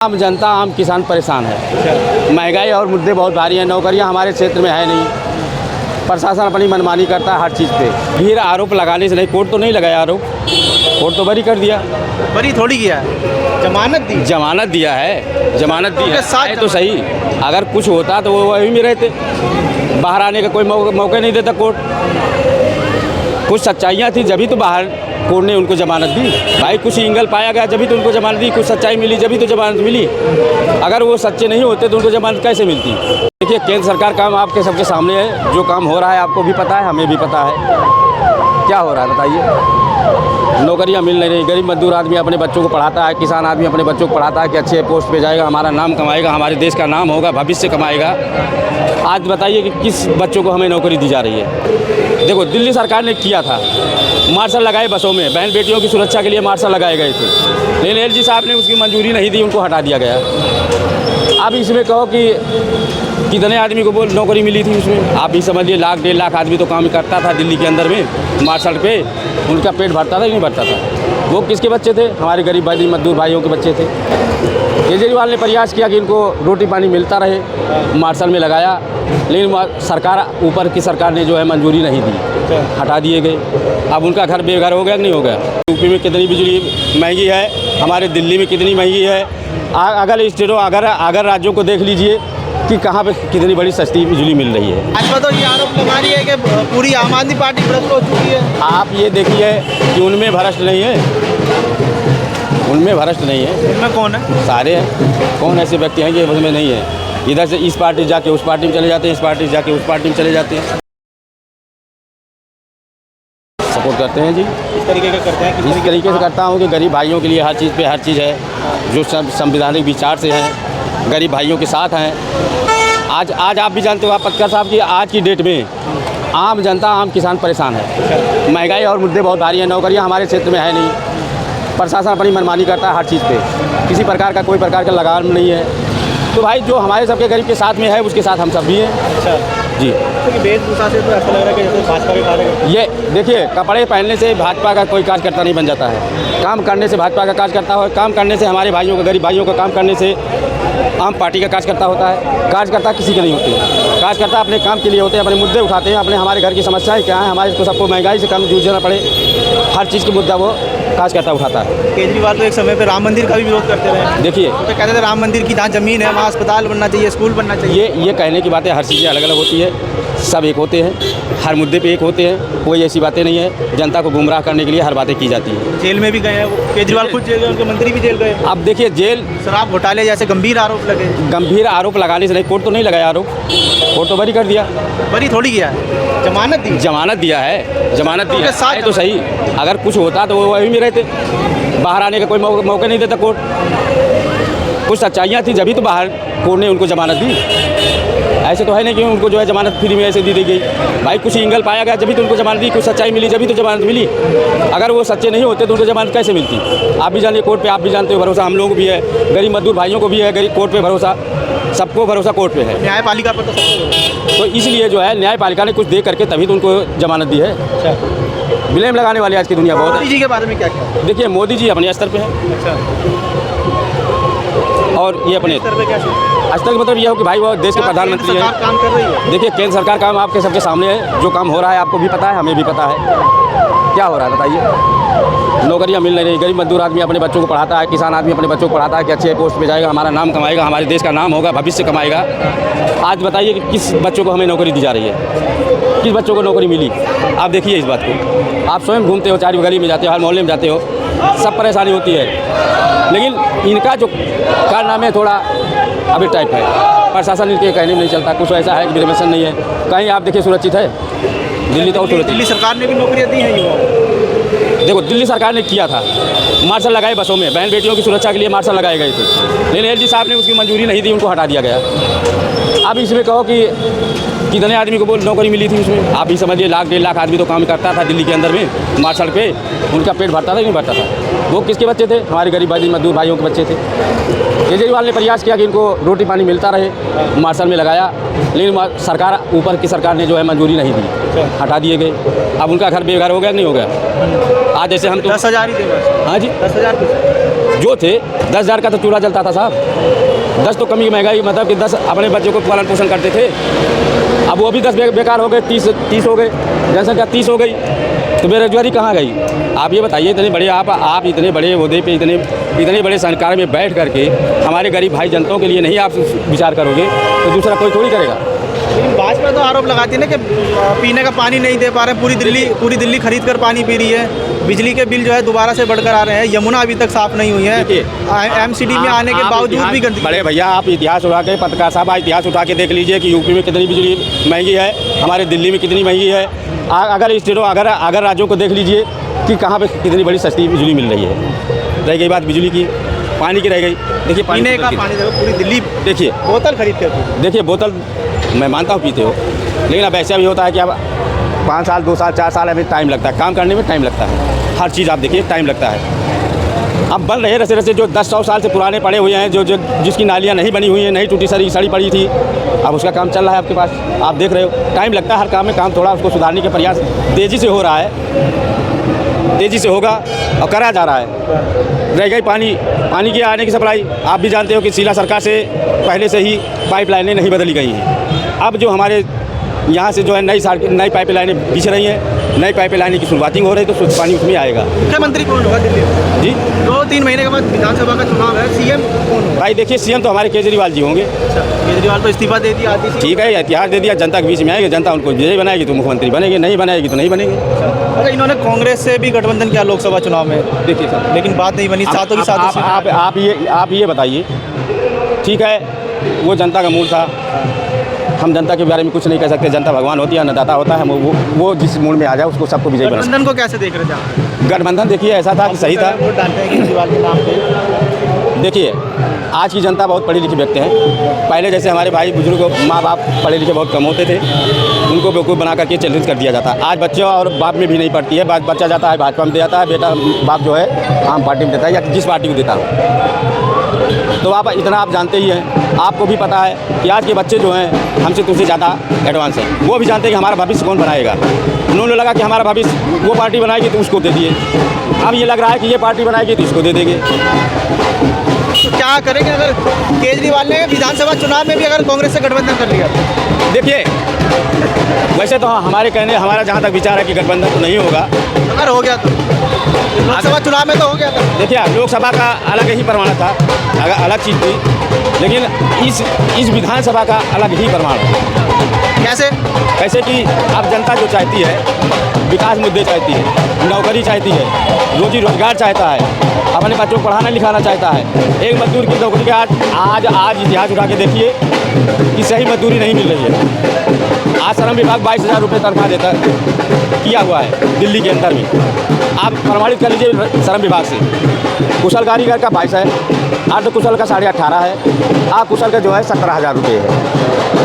आम जनता आम किसान परेशान है। महंगाई और मुद्दे बहुत भारी हैं। नौकरियां हमारे क्षेत्र में है नहीं। प्रशासन अपनी मनमानी करता है हर चीज़ पे। फिर आरोप लगाने से नहीं, कोर्ट तो नहीं लगाया आरोप, कोर्ट तो बरी कर दिया। बरी थोड़ी किया है, जमानत दी। जमानत दिया है, जमानत दी है तो सही। अगर कुछ होता तो वो वहीं में रहते, बाहर आने का कोई मौका नहीं देता कोर्ट। कुछ सच्चाइयाँ थी जभी तो बाहर कोर्ट ने उनको जमानत दी। भाई कुछ एंगल पाया गया जभी तो उनको जमानत दी, कुछ सच्चाई मिली जभी तो जमानत मिली। अगर वो सच्चे नहीं होते तो उनको जमानत कैसे मिलती। देखिए केंद्र सरकार काम आपके सबके सामने है। जो काम हो रहा है आपको भी पता है, हमें भी पता है क्या हो रहा है बताइए। नौकरियां मिल नहीं रही। गरीब मजदूर आदमी अपने बच्चों को पढ़ाता है, किसान आदमी अपने बच्चों को पढ़ाता है कि अच्छे पोस्ट पे जाएगा, हमारा नाम कमाएगा, हमारे देश का नाम होगा, भविष्य कमाएगा। आज बताइए कि किस बच्चों को हमें नौकरी दी जा रही है। देखो दिल्ली सरकार ने किया था, मार्शल लगाए बसों में, बहन बेटियों की सुरक्षा के लिए मार्शल लगाए गए थे, लेकिन एलजी साहब ने उसकी मंजूरी नहीं दी, उनको हटा दिया गया। अब इसमें कहो कि कितने आदमी को नौकरी मिली थी उसमें, आप भी समझिए 1 लाख 1.5 लाख आदमी तो काम करता था दिल्ली के अंदर में मार्शल पे। उनका पेट भरता था कि नहीं भरता था। वो किसके बच्चे थे? हमारे गरीब भाई मजदूर भाइयों के बच्चे थे। केजरीवाल ने प्रयास किया कि इनको रोटी पानी मिलता रहे, मार्शल में लगाया, लेकिन सरकार ऊपर की सरकार ने जो है मंजूरी नहीं दी, हटा दिए गए। अब उनका घर बेघर हो गया कि नहीं हो गया। यूपी में कितनी बिजली महंगी है, हमारे दिल्ली में कितनी महंगी है। अगर स्टेटों अगर राज्यों को देख लीजिए कि कहाँ पे कितनी बड़ी सस्ती बिजली मिल रही है। भाजपा तो ये आरोप लगा रही है कि पूरी आम आदमी पार्टी भ्रष्ट हो चुकी है। आप ये देखिए कि उनमें भ्रष्ट नहीं है, उनमें भ्रष्ट नहीं है। उनमें कौन है? सारे हैं। कौन ऐसे व्यक्ति हैं कि उसमें नहीं है? इधर से इस पार्टी जाके उस पार्टी में चले जाते हैं, इस पार्टी जाके उस पार्टी में चले जाते हैं। सपोर्ट करते हैं जी। इस तरीके का करते हैं? इसी तरीके से करता हूँ कि गरीब भाइयों के लिए हर चीज़ पे हर चीज़ है, जो सब संवैधानिक विचार से हैं, गरीब भाइयों के साथ हैं। आज आप भी जानते हो, आप पत्रकार साहब, कि आज की डेट में आम जनता आम किसान परेशान है। महंगाई और मुद्दे बहुत भारी हैं। नौकरियां हमारे क्षेत्र में है नहीं। प्रशासन अपनी मनमानी करता है हर चीज़ पे। किसी प्रकार का कोई प्रकार का लगाव नहीं है। तो भाई जो हमारे सबके गरीब के साथ में है उसके साथ हम सब भी हैं। अच्छा जी। तो वेशभूषा से तो ऐसा लग रहा है कि जैसे भाजपा के कार्यकर्ता। ये देखिए कपड़े पहनने से भाजपा का कोई कार्यकर्ता नहीं बन जाता है। काम करने से भाजपा का कार्यकर्ता हो, काम करने से हमारे भाइयों का, गरीब भाइयों का काम करने से आम पार्टी का कार्यकर्ता होता है। कार्यकर्ता किसी के नहीं होते। कार्यकर्ता अपने काम के लिए होते हैं, अपने मुद्दे उठाते हैं, अपने हमारे घर की समस्याएं क्या हैं, हमारे को सबको महंगाई से कम जूझना पड़े, हर चीज़ के मुद्दा वो कार्यकर्ता उठाता है। केजरीवाल तो एक समय पर राम मंदिर का भी विरोध करते रहे। देखिए तो कहते थे राम मंदिर की जहाँ ज़मीन है वहाँ अस्पताल बनना चाहिए, स्कूल बनना चाहिए। ये कहने की बातें, हर चीज़ें अलग अलग होती है, सब एक होते हैं, हर मुद्दे पे एक होते हैं। कोई ऐसी बातें नहीं है। जनता को गुमराह करने के लिए हर बातें की जाती है। जेल में भी गए हैं वो, केजरीवाल खुद जेल गए, उनके मंत्री भी जेल गए। अब देखिए जेल, शराब घोटाले जैसे गंभीर आरोप लगे। गंभीर आरोप लगाने से नहीं, कोर्ट तो नहीं लगाया आरोप, कोर्ट तो बरी कर दिया। बरी थोड़ी किया है, जमानत दी। जमानत दिया है, जमानत तो दिया है तो सही। अगर कुछ होता तो वो वहीं में रहते, बाहर आने का कोई मौका नहीं देता कोर्ट। कुछ सच्चाइयाँ थी जभी तो बाहर कोर्ट ने उनको जमानत दी। ऐसे तो है नहीं कि उनको जो है जमानत फ्री में ऐसे दी गई। भाई कुछ एंगल पाया गया जभी तो उनको जमानत दी, कुछ सच्चाई मिली जभी तो जमानत मिली। अगर वो सच्चे नहीं होते तो उनको जमानत कैसे मिलती। आप भी जानिए कोर्ट पे, आप भी जानते हो, भरोसा हम लोगों को भी है, गरीब मजदूर भाइयों को भी है, गरीब कोर्ट पे भरोसा, सबको भरोसा कोर्ट पे है। न्यायपालिका पर तो इसलिए जो है न्यायपालिका ने कुछ दे करके तभी तो उनको जमानत दी है। ब्लेम लगाने वाली आज की दुनिया बहुत है। मोदी जी के बारे में क्या क्या? देखिए मोदी जी अपने स्तर पे हैं। अच्छा। और ये अपने स्तर पे क्या? स्तर का मतलब यह हो कि भाई वो देश के प्रधानमंत्री हैं। काम कर रही है। देखिए केंद्र सरकार काम आपके सबके सामने है। जो काम हो रहा है आपको भी पता है, हमें भी पता है क्या हो रहा है बताइए। नौकरियां मिल नहीं रही। गरीब मजदूर आदमी अपने बच्चों को पढ़ाता है, किसान आदमी अपने बच्चों को पढ़ाता है कि अच्छे पोस्ट पे जाएगा, हमारा नाम कमाएगा, हमारे देश का नाम होगा, भविष्य कमाएगा। आज बताइए कि किस बच्चों को हमें नौकरी दी जा रही है, किस बच्चों को नौकरी मिली। आप देखिए इस बात को, आप स्वयं घूमते हो, चार गली में जाते हो, हर मोहल्ले में जाते हो, सब परेशानी होती है। लेकिन इनका जो कारनामे है थोड़ा अभी टाइप है। प्रशासन इनके कहने में नहीं चलता। कुछ ऐसा है कि रिजर्वेशन नहीं है। कहीं आप देखिए सुरक्षित है, दिल्ली तो सुरक्षित। दिल्ली सरकार ने भी नौकरियां दी हैं युवाओं। देखो दिल्ली सरकार ने किया था, मार्शल लगाए बसों में, बहन बेटियों की सुरक्षा के लिए मार्शल लगाए गए थे, लेकिन एलजी साहब ने उसकी मंजूरी नहीं दी, उनको हटा दिया गया। अब इसमें कहो कि कितने आदमी को नौकरी मिली थी उसमें, आप ही समझिए 1 लाख 1.5 लाख आदमी तो काम करता था दिल्ली के अंदर में मार्शल पे। उनका पेट भरता था कि नहीं भरता था। वो किसके बच्चे थे? हमारे गरीब भाई मजदूर भाइयों के बच्चे थे। केजरीवाल ने प्रयास किया कि इनको रोटी पानी मिलता रहे, मार्शल में लगाया, लेकिन सरकार ऊपर की सरकार ने जो है मंजूरी नहीं दी, हटा दिए गए। अब उनका घर बेघर हो गया नहीं हो गया। आज जैसे हम तो 10,000 ही देगा। हाँ जी 10,000 जो थे 10,000 का तो चूल्हा जलता था साहब। 10 तो कमी की महंगाई, मतलब कि 10 अपने बच्चों को पालन पोषण करते थे। अब वो भी 10 बेकार हो गए, 30 हो गए, जनसंख्या 30 हो गई, तो बेरोजगारी कहाँ गई? आप ये बताइए, इतने बड़े आप इतने बड़े ओहदे पे, इतने बड़े सरकार में बैठ करके हमारे गरीब भाई जनताओं के लिए नहीं आप विचार करोगे तो दूसरा कोई थोड़ी करेगा। लेकिन भाजपा तो आरोप लगाती है ना कि पीने का पानी नहीं दे पा रहे हैं, पूरी दिल्ली खरीद कर पानी पी रही है। बिजली के बिल जो है दोबारा से बढ़कर आ रहे हैं, यमुना अभी तक साफ नहीं हुई है, एमसीडी में आने के बावजूद भी गंदगी। बड़े भैया आप इतिहास उठा के, पत्रकार साहब इतिहास उठा के देख लीजिए कि यूपी में कितनी बिजली महंगी है, हमारे दिल्ली में कितनी महंगी है। अगर स्टेटों अगर राज्यों को देख लीजिए कि कहाँ पे कितनी बड़ी सस्ती बिजली मिल रही है। रह गई बात बिजली की, पानी की रह गई। देखिए पीने का पानी देखो, पूरी दिल्ली देखिए बोतल खरीद कर, देखिए बोतल मैं मानता हूँ पीते हो, लेकिन अब ऐसा भी होता है कि अब 5 साल 2 साल 4 साल अभी टाइम लगता है, काम करने में टाइम लगता है, हर चीज़ आप देखिए टाइम लगता है। अब बन रहे रसे रसे जो 10-100 साल से पुराने पड़े हुए हैं, जो जिसकी नालियाँ नहीं बनी हुई हैं, नहीं टूटी सड़ी पड़ी थी, अब उसका काम चल रहा है आपके पास, आप देख रहे हो। टाइम लगता है हर काम में, काम थोड़ा उसको सुधारने के प्रयास तेज़ी से हो रहा है, तेज़ी से होगा और करा जा रहा है। रह गई पानी की आने की सप्लाई, आप भी जानते हो कि शीला सरकार से पहले से ही पाइपलाइनें नहीं बदली गई हैं। अब जो हमारे यहाँ से जो है नई पाइपलाइनें बिछ रही हैं, नई पाइपलाइनें की शुरुआतिंग हो रही है, तो शुद्ध पानी उसमें आएगा। मुख्यमंत्री कौन होगा दिल्ली में? जी 2-3 महीने के बाद विधानसभा का चुनाव है, सीएम कौन होगा? भाई देखिए, सीएम तो हमारे केजरीवाल जी होंगे। केजरीवाल तो इस्तीफा दे दिया आती थी। ठीक है, इतिहास दे दिया, जनता के बीच में आएगी, जनता उनको विजयी बनाएगी तो मुख्यमंत्री बनेंगे, नहीं बनाएगी तो नहीं बनेंगे। अच्छा, इन्होंने कांग्रेस से भी गठबंधन किया लोकसभा चुनाव में, देखिए सर, लेकिन बात नहीं बनी, सातों की सातों। आप ये बताइए, ठीक है वो जनता का मूल था, हम जनता के बारे में कुछ नहीं कह सकते, जनता भगवान होती है, अन्नदाता होता है, वो जिस मूड में आ जाए उसको सबको विजयी बना। गठबंधन को कैसे देख रहे थे आप? गठबंधन देखिए ऐसा था कि सही था। वोट डालते हैं केजरीवाल के नाम पे। देखिए आज की जनता बहुत पढ़ी लिखी व्यक्ति हैं। पहले जैसे हमारे भाई बुजुर्ग माँ बाप पढ़े लिखे बहुत कम होते थे, उनको बेवकूफ़ बना करके चिन्हित कर दिया जाता। आज बच्चों और बाप में भी नहीं पड़ती है, बच्चा जाता है भाजपा में जाता है, बेटा बाप जो है आम पार्टी में देता है या जिस पार्टी को देता है। तो आप इतना आप जानते ही हैं, आपको भी पता है कि आज के बच्चे जो हैं हमसे तुमसे ज़्यादा एडवांस हैं। वो भी जानते हैं कि हमारा भविष्य कौन बनाएगा। उन्होंने लगा कि हमारा भविष्य वो पार्टी बनाएगी तो उसको दे दिए, अब ये लग रहा है कि ये पार्टी बनाएगी तो इसको दे देंगे। तो क्या करेंगे अगर केजरीवाल ने विधानसभा चुनाव में भी अगर कांग्रेस से गठबंधन कर लिया? देखिए वैसे तो हमारा जहाँ तक विचार है कि गठबंधन तो नहीं होगा। अगर हो गया तो लोकसभा चुनाव में तो हो गया था। देखिए लोकसभा का अलग ही परमाणु था, अलग चीज़ थी, लेकिन इस विधानसभा का अलग ही परमाणु। कैसे कि अब जनता जो चाहती है, विकास मुद्दे चाहती है, नौकरी चाहती है, रोजी रोजगार चाहता है, अपने बच्चों को पढ़ाना लिखाना चाहता है। एक मजदूर की नौकरी का आज इतिहास उठा के देखिए कि सही मजदूरी नहीं मिल रही है। आज श्रम विभाग 22,000 रुपये तनख्वाह देता किया हुआ है दिल्ली के अंदर में। आप प्रमाणित कर लीजिए श्रम विभाग से। कुशल कारीगर का 22 है, अर्ध कुशल का 18.5 है, कुशल का जो है 17,000 रुपये है।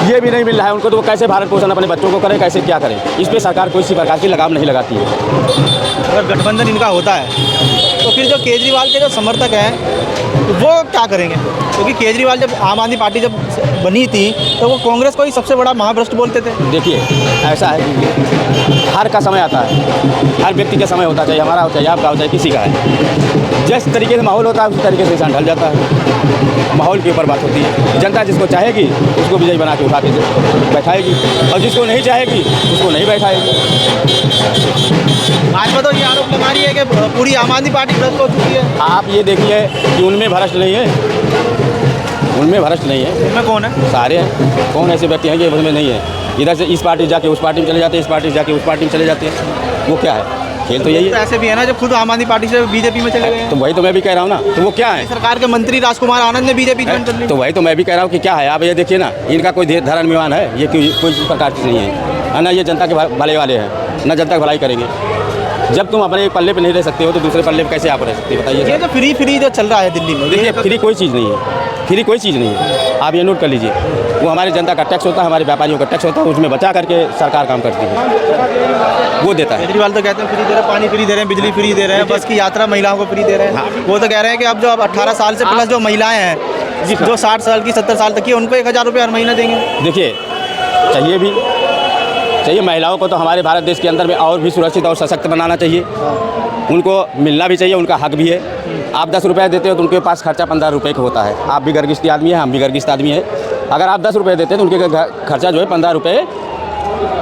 ये भी नहीं मिल रहा है उनको, तो वो कैसे भरण पोषण अपने बच्चों को करें, कैसे क्या करें? इस पर सरकार कोई सी प्रकार की लगाम नहीं लगाती है। अगर गठबंधन इनका होता है तो फिर जो केजरीवाल के जो समर्थक हैं तो वो क्या करेंगे? क्योंकि केजरीवाल जब आम आदमी पार्टी जब बनी थी तो वो कांग्रेस को ही सबसे बड़ा महाभ्रष्ट बोलते थे। देखिए ऐसा है कि हर का समय आता है, हर व्यक्ति का समय होता, चाहे हमारा हो चाहे आपका हो चाहे किसी का है। जिस तरीके से माहौल होता है उसी तरीके से इंसान ढल जाता है। माहौल के ऊपर बात होती है। जनता जिसको चाहेगी उसको विजयी बना के उठा के बैठाएगी, और जिसको नहीं चाहेगी उसको नहीं बैठाएगी। भाजपा तो ये आरोप लगा रही है कि पूरी आम आदमी पार्टी भ्रष्ट हो चुकी है। आप ये देखिए कि उनमें भ्रष्ट नहीं है, उनमें भ्रष्ट नहीं है। उनमें कौन है? सारे हैं। कौन ऐसे व्यक्ति हैं कि उनमें नहीं है? इधर से इस पार्टी जाके उस पार्टी में चले जाते हैं, इस पार्टी से जाके उस पार्टी में चले जाते हैं। वो क्या है? खेल तो यही है। तो ऐसे भी है ना जब खुद आम आदमी पार्टी से बीजेपी में चले गए हैं। तो वही तो मैं भी कह रहा हूँ ना, तो वो क्या है? सरकार के मंत्री राजकुमार आनंद ने बीजेपी ज्वाइन कर ली। तो वही तो मैं भी कह रहा हूँ कि क्या है। आप ये देखिए ना, इनका कोई धर्म विमान है, ये कोई प्रकार की नहीं है ना। ये जनता के भले वाले हैं, ना जनता की भलाई करेंगे। जब तुम अपने पल्ले पे नहीं रह सकते हो तो दूसरे पल्ले पे कैसे आप रह सकते हो बताइए? ये तो फ्री जो चल रहा है दिल्ली में, देखिए फ्री कोई चीज़ नहीं है, फ्री कोई चीज़ नहीं है। आप ये नोट कर लीजिए, वो हमारी जनता का टैक्स होता है, हमारे व्यापारियों का टैक्स होता है, उसमें बचा करके सरकार काम करती है, वो देता है। केजरीवाल तो कहते हैं फ्री दे रहे हैं, पानी फ्री दे रहे हैं, बिजली फ्री दे रहे हैं, बस की यात्रा महिलाओं को फ्री दे रहे हैं। वो तो कह रहे हैं कि अब जो 18 साल से प्लस जो महिलाएं हैं, जो 60 साल की 70 साल तक की, उनको 1,000 रुपये हर महीना देंगे। देखिए चाहिए महिलाओं को तो हमारे भारत देश के अंदर में और भी सुरक्षित और सशक्त बनाना चाहिए। उनको मिलना भी चाहिए, उनका हक भी है। आप 10 रुपये देते हो तो उनके पास खर्चा 15 रुपये का होता है। आप भी गर्गिस्ती आदमी है, हम भी गर्गिस्त आदमी है। अगर आप 10 रुपये देते हैं तो उनके खर्चा जो है 15 रुपये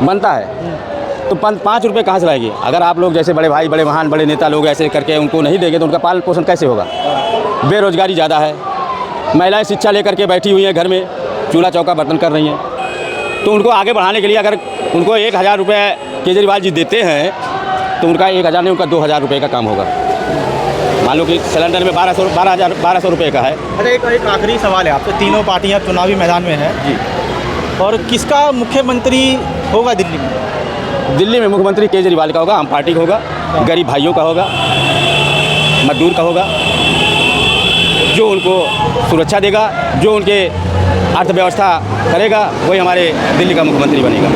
बनता है। तो 5 रुपये कहाँ से लाएगी? अगर आप लोग जैसे बड़े भाई, बड़े महान, बड़े नेता लोग ऐसे करके उनको नहीं देंगे तो उनका पालन पोषण कैसे होगा? बेरोजगारी ज़्यादा है, महिलाएं शिक्षा लेकर के बैठी हुई हैं घर में, चूल्हा चौका बर्तन कर रही हैं। तो उनको आगे बढ़ाने के लिए अगर उनको 1000 रुपये केजरीवाल जी देते हैं तो उनका 1000 नहीं, उनका 2000 रुपये का काम होगा। मान लो कि सिलेंडर में 1200 रुपये का है। अच्छा, एक आखिरी सवाल है आपसे। तीनों पार्टियाँ चुनावी मैदान में हैं जी, और किसका मुख्यमंत्री होगा दिल्ली में? दिल्ली में मुख्यमंत्री केजरीवाल का होगा, आम पार्टी का होगा, गरीब भाइयों का होगा, मजदूर का होगा। जो उनको सुरक्षा देगा, जो उनके अर्थव्यवस्था करेगा, वही हमारे दिल्ली का मुख्यमंत्री बनेगा।